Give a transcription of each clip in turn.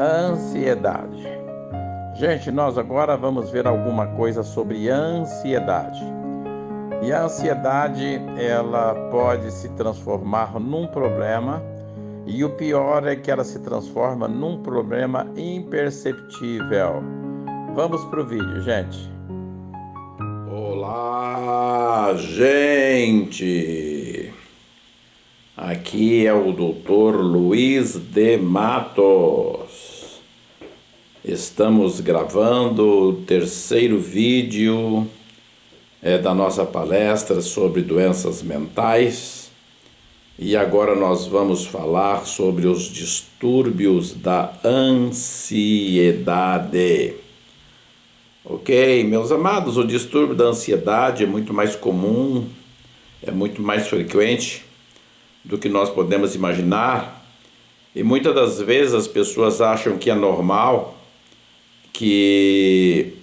Ansiedade. Gente, nós agora vamos ver alguma coisa sobre ansiedade. E a ansiedade, ela pode se transformar num problema, e o pior é que ela se transforma num problema imperceptível. Vamos pro vídeo, gente. Olá, gente! Aqui é o Dr. Luiz de Matos. Estamos gravando o terceiro vídeo da nossa palestra sobre doenças mentais. E agora nós vamos falar sobre os distúrbios da ansiedade. Ok, meus amados, o distúrbio da ansiedade é muito mais comum, é muito mais frequente do que nós podemos imaginar, e muitas das vezes as pessoas acham que é normal, que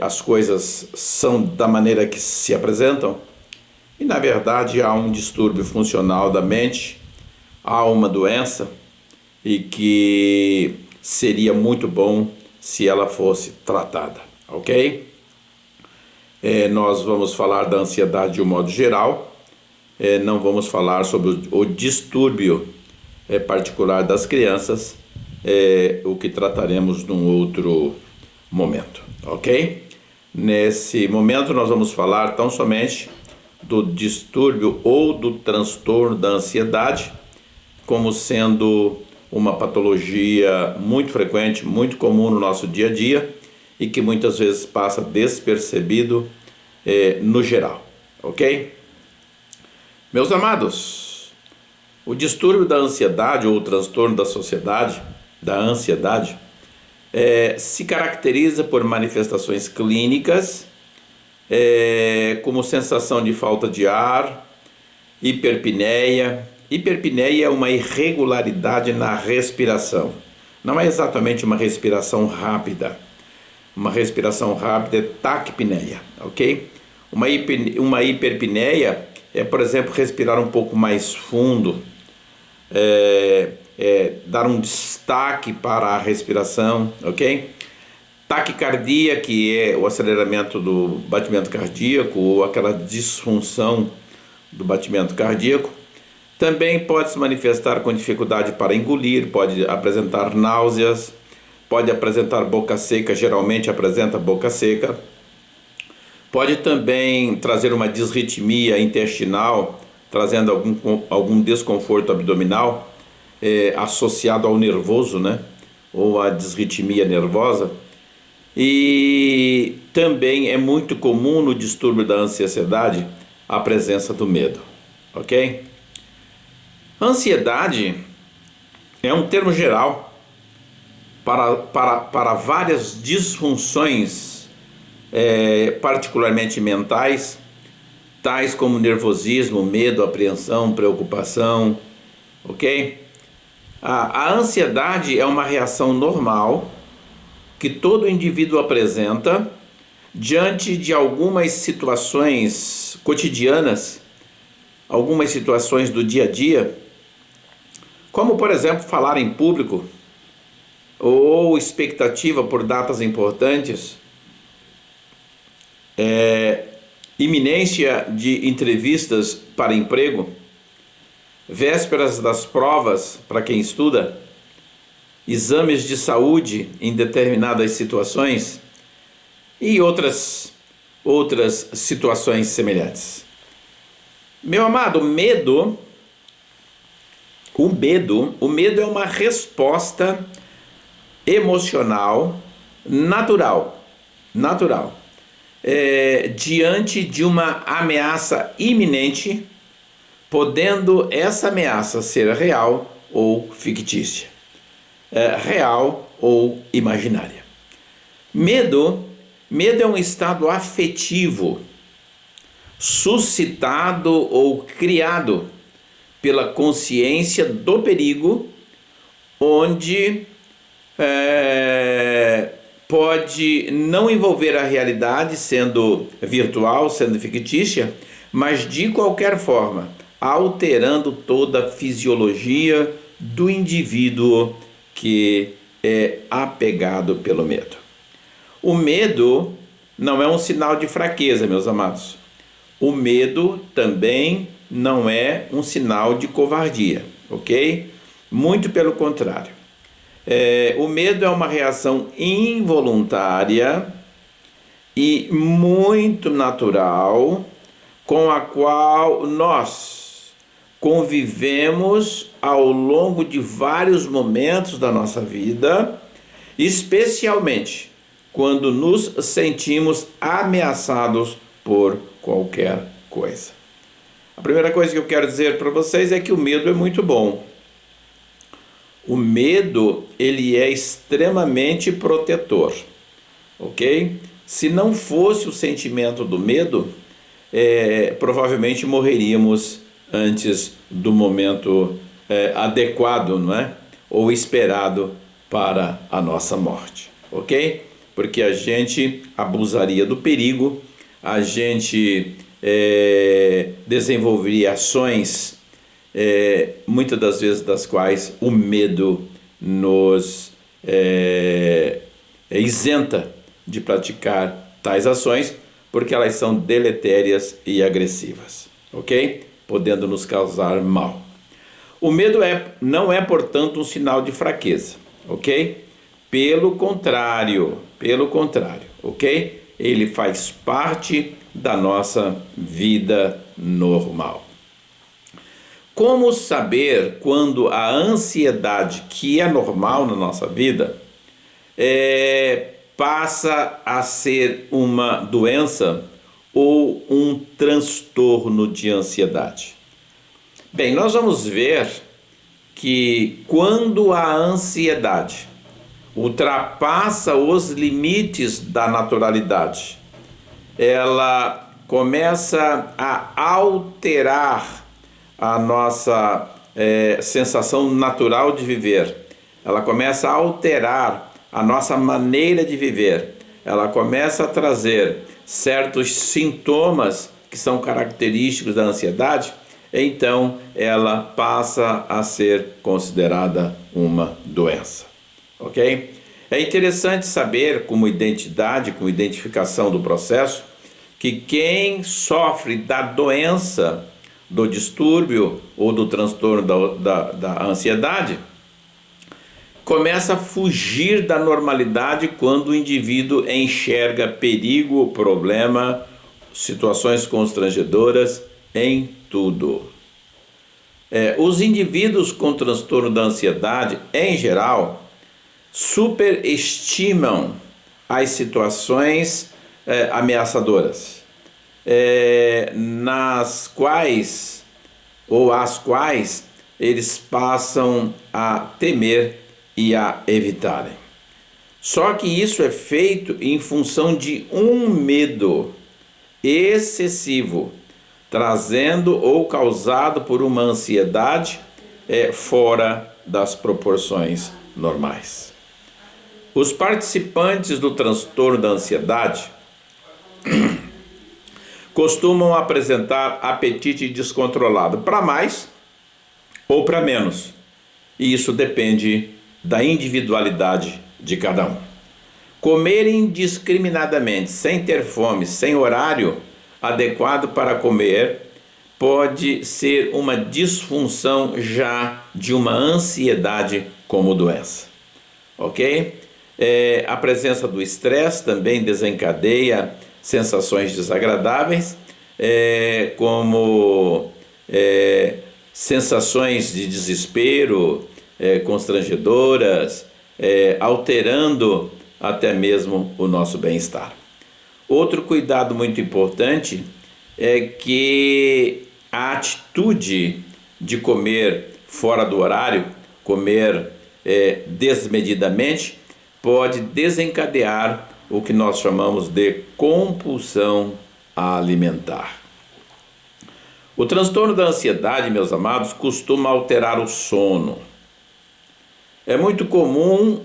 as coisas são da maneira que se apresentam, e na verdade há um distúrbio funcional da mente, há uma doença, e que seria muito bom se ela fosse tratada, ok? Nós vamos falar da ansiedade de um modo geral. Não vamos falar sobre o distúrbio particular das crianças, o que trataremos num outro momento, ok? Nesse momento nós vamos falar tão somente do distúrbio ou do transtorno da ansiedade, como sendo uma patologia muito frequente, muito comum no nosso dia a dia e que muitas vezes passa despercebido no geral, ok? Meus amados, o distúrbio da ansiedade ou o transtorno da sociedade, da ansiedade, se caracteriza por manifestações clínicas, como sensação de falta de ar, hiperpneia. Hiperpneia é uma irregularidade na respiração. Não é exatamente uma respiração rápida. Uma respiração rápida é taquipneia, ok? Uma hiperpneia por exemplo, respirar um pouco mais fundo, dar um destaque para a respiração, ok? Taquicardia, que é o aceleramento do batimento cardíaco ou aquela disfunção do batimento cardíaco. Também pode se manifestar com dificuldade para engolir, pode apresentar náuseas, pode apresentar boca seca, geralmente apresenta boca seca. Pode também trazer uma disritmia intestinal, trazendo algum desconforto abdominal, associado ao nervoso, né? Ou à disritmia nervosa. E também é muito comum no distúrbio da ansiedade a presença do medo, ok? Ansiedade é um termo geral para várias disfunções particularmente mentais, tais como nervosismo, medo, apreensão, preocupação, ok? A ansiedade é uma reação normal que todo indivíduo apresenta diante de algumas situações cotidianas, algumas situações do dia a dia, como por exemplo falar em público ou expectativa por datas importantes, iminência de entrevistas para emprego, vésperas das provas para quem estuda, exames de saúde em determinadas situações e outras situações semelhantes. Meu amado, o medo é uma resposta emocional natural. Diante de uma ameaça iminente, podendo essa ameaça ser real ou fictícia, real ou imaginária. Medo é um estado afetivo suscitado ou criado pela consciência do perigo, onde pode não envolver a realidade, sendo virtual, sendo fictícia, mas de qualquer forma, alterando toda a fisiologia do indivíduo que é apegado pelo medo. O medo não é um sinal de fraqueza, meus amados. O medo também não é um sinal de covardia, ok? Muito pelo contrário. O medo é uma reação involuntária e muito natural com a qual nós convivemos ao longo de vários momentos da nossa vida, especialmente quando nos sentimos ameaçados por qualquer coisa. A primeira coisa que eu quero dizer para vocês é que o medo é muito bom. O medo, ele é extremamente protetor, ok? Se não fosse o sentimento do medo, provavelmente morreríamos antes do momento adequado, não é? Ou esperado para a nossa morte, ok? Porque a gente abusaria do perigo, a gente desenvolveria ações, muitas das vezes das quais o medo nos isenta de praticar tais ações, porque elas são deletérias e agressivas, ok? Podendo nos causar mal. O medo não é, portanto, um sinal de fraqueza, ok? Pelo contrário, ok? Ele faz parte da nossa vida normal. Como saber quando a ansiedade, que é normal na nossa vida, passa a ser uma doença ou um transtorno de ansiedade? Bem, nós vamos ver que quando a ansiedade ultrapassa os limites da naturalidade, ela começa a alterar a nossa sensação natural de viver, ela começa a alterar a nossa maneira de viver, ela começa a trazer certos sintomas que são característicos da ansiedade, então ela passa a ser considerada uma doença, ok? É interessante saber, como identificação do processo, que quem sofre da doença, do distúrbio ou do transtorno da ansiedade, começa a fugir da normalidade quando o indivíduo enxerga perigo, problema, situações constrangedoras em tudo. Os indivíduos com transtorno da ansiedade, em geral, superestimam as situações ameaçadoras, nas quais ou às quais eles passam a temer e a evitarem. Só que isso é feito em função de um medo excessivo, trazendo ou causado por uma ansiedade fora das proporções normais. Os participantes do transtorno da ansiedade costumam apresentar apetite descontrolado para mais ou para menos, e isso depende da individualidade de cada um. Comer indiscriminadamente, sem ter fome, sem horário adequado para comer, pode ser uma disfunção já de uma ansiedade como doença, ok? A presença do estresse também desencadeia sensações desagradáveis, como sensações de desespero, constrangedoras, alterando até mesmo o nosso bem-estar. Outro cuidado muito importante é que a atitude de comer fora do horário, comer desmedidamente, pode desencadear o que nós chamamos de compulsão alimentar. O transtorno da ansiedade, meus amados, costuma alterar o sono. É muito comum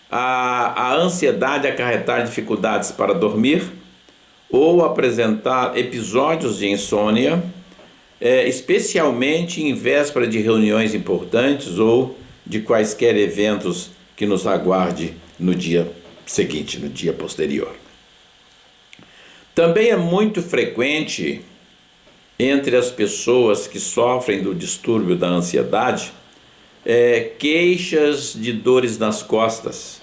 a ansiedade acarretar dificuldades para dormir ou apresentar episódios de insônia, especialmente em véspera de reuniões importantes ou de quaisquer eventos que nos aguarde no dia seguinte, no dia posterior. Também é muito frequente entre as pessoas que sofrem do distúrbio da ansiedade queixas de dores nas costas,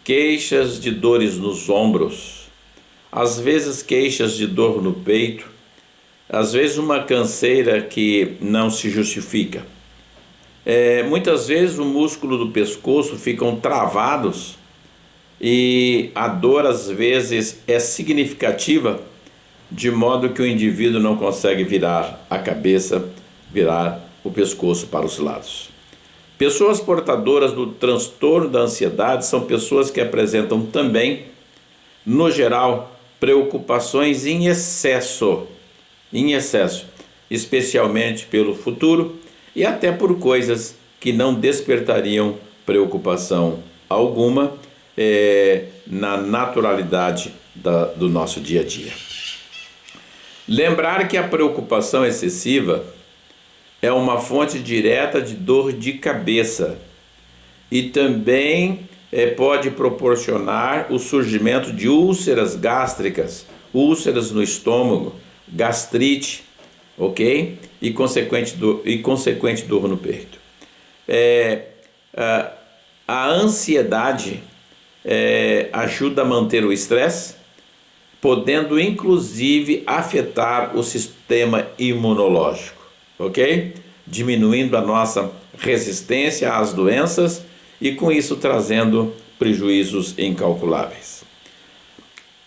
queixas de dores nos ombros, às vezes queixas de dor no peito, às vezes uma canseira que não se justifica. Muitas vezes o músculo do pescoço ficam travados e a dor às vezes é significativa, de modo que o indivíduo não consegue virar a cabeça, virar o pescoço para os lados. Pessoas portadoras do transtorno da ansiedade são pessoas que apresentam também, no geral, preocupações em excesso, especialmente pelo futuro e até por coisas que não despertariam preocupação alguma na naturalidade do nosso dia a dia. Lembrar que a preocupação excessiva é uma fonte direta de dor de cabeça e também pode proporcionar o surgimento de úlceras gástricas, úlceras no estômago, gastrite, ok? E consequente dor no peito. A ansiedade ajuda a manter o estresse, podendo inclusive afetar o sistema imunológico, ok? Diminuindo a nossa resistência às doenças e com isso trazendo prejuízos incalculáveis.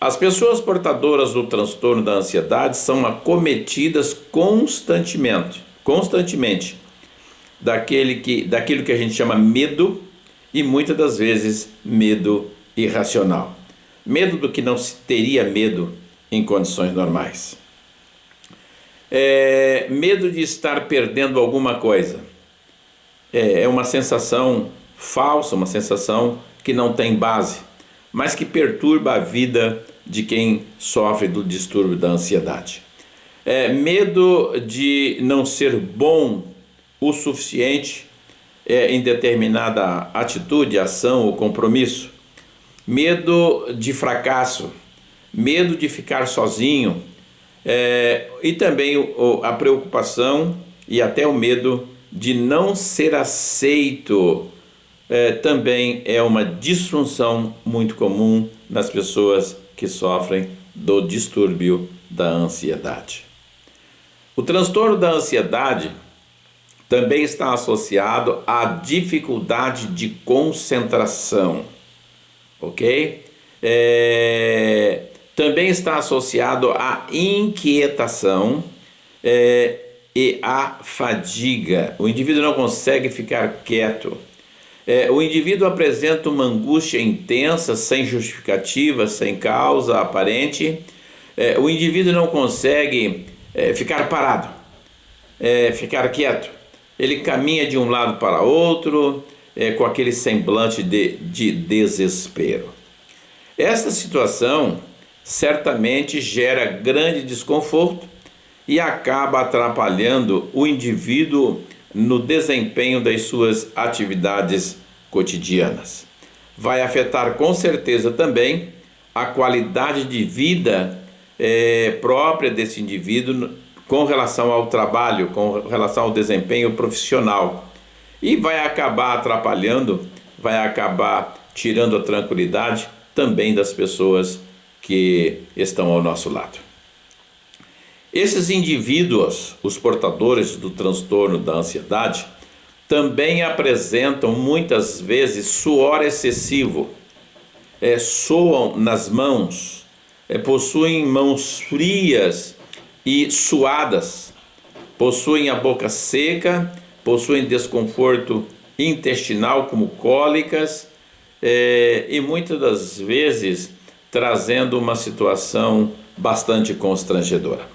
As pessoas portadoras do transtorno da ansiedade são acometidas constantemente daquilo que a gente chama medo, e muitas das vezes medo irracional. Medo do que não se teria medo em condições normais. Medo de estar perdendo alguma coisa. É uma sensação falsa, uma sensação que não tem base, mas que perturba a vida de quem sofre do distúrbio da ansiedade. Medo de não ser bom o suficiente em determinada atitude, ação ou compromisso. Medo de fracasso, medo de ficar sozinho, e também a preocupação e até o medo de não ser aceito. Também é uma disfunção muito comum nas pessoas que sofrem do distúrbio da ansiedade. O transtorno da ansiedade também está associado à dificuldade de concentração, ok? Também está associado à inquietação e à fadiga. O indivíduo não consegue ficar quieto. O indivíduo apresenta uma angústia intensa, sem justificativa, sem causa aparente. O indivíduo não consegue ficar parado, ficar quieto. Ele caminha de um lado para outro, com aquele semblante de desespero. Esta situação certamente gera grande desconforto e acaba atrapalhando o indivíduo no desempenho das suas atividades cotidianas. Vai afetar com certeza também a qualidade de vida própria desse indivíduo com relação ao trabalho, com relação ao desempenho profissional. E vai acabar atrapalhando, vai acabar tirando a tranquilidade também das pessoas que estão ao nosso lado. Esses indivíduos, os portadores do transtorno da ansiedade, também apresentam muitas vezes suor excessivo, suam nas mãos, possuem mãos frias e suadas, possuem a boca seca, possuem desconforto intestinal como cólicas e muitas das vezes trazendo uma situação bastante constrangedora.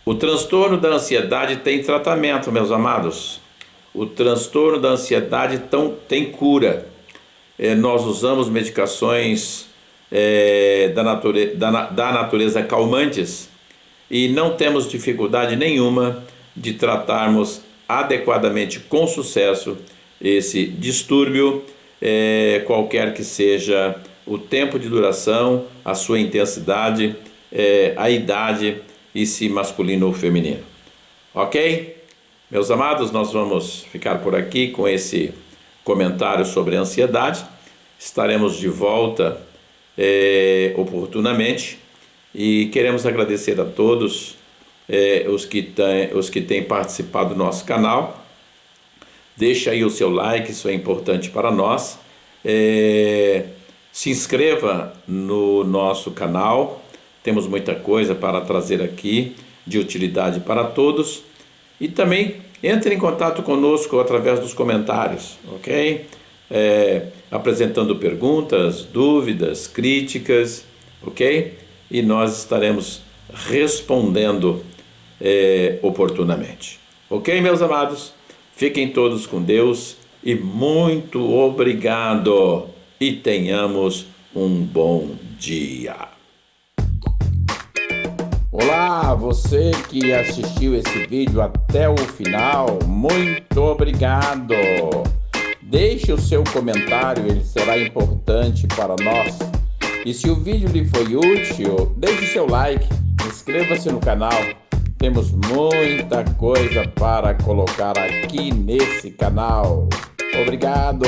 O transtorno da ansiedade tem tratamento, meus amados. O transtorno da ansiedade tem cura. Nós usamos medicações da natureza calmantes e não temos dificuldade nenhuma de tratarmos adequadamente, com sucesso, esse distúrbio qualquer que seja o tempo de duração, a sua intensidade, a idade, e se masculino ou feminino. Ok? Meus amados, nós vamos ficar por aqui com esse comentário sobre a ansiedade. Estaremos de volta oportunamente e queremos agradecer a todos os que têm participado do nosso canal. Deixa aí o seu like, isso é importante para nós. Se inscreva no nosso canal, temos muita coisa para trazer aqui de utilidade para todos. E também entre em contato conosco através dos comentários, ok? Apresentando perguntas, dúvidas, críticas, ok? E nós estaremos respondendo oportunamente. Ok, meus amados? Fiquem todos com Deus e muito obrigado. E tenhamos um bom dia. Olá, você que assistiu esse vídeo até o final, muito obrigado. Deixe o seu comentário, ele será importante para nós. E se o vídeo lhe foi útil, deixe seu like, inscreva-se no canal. Temos muita coisa para colocar aqui nesse canal. Obrigado!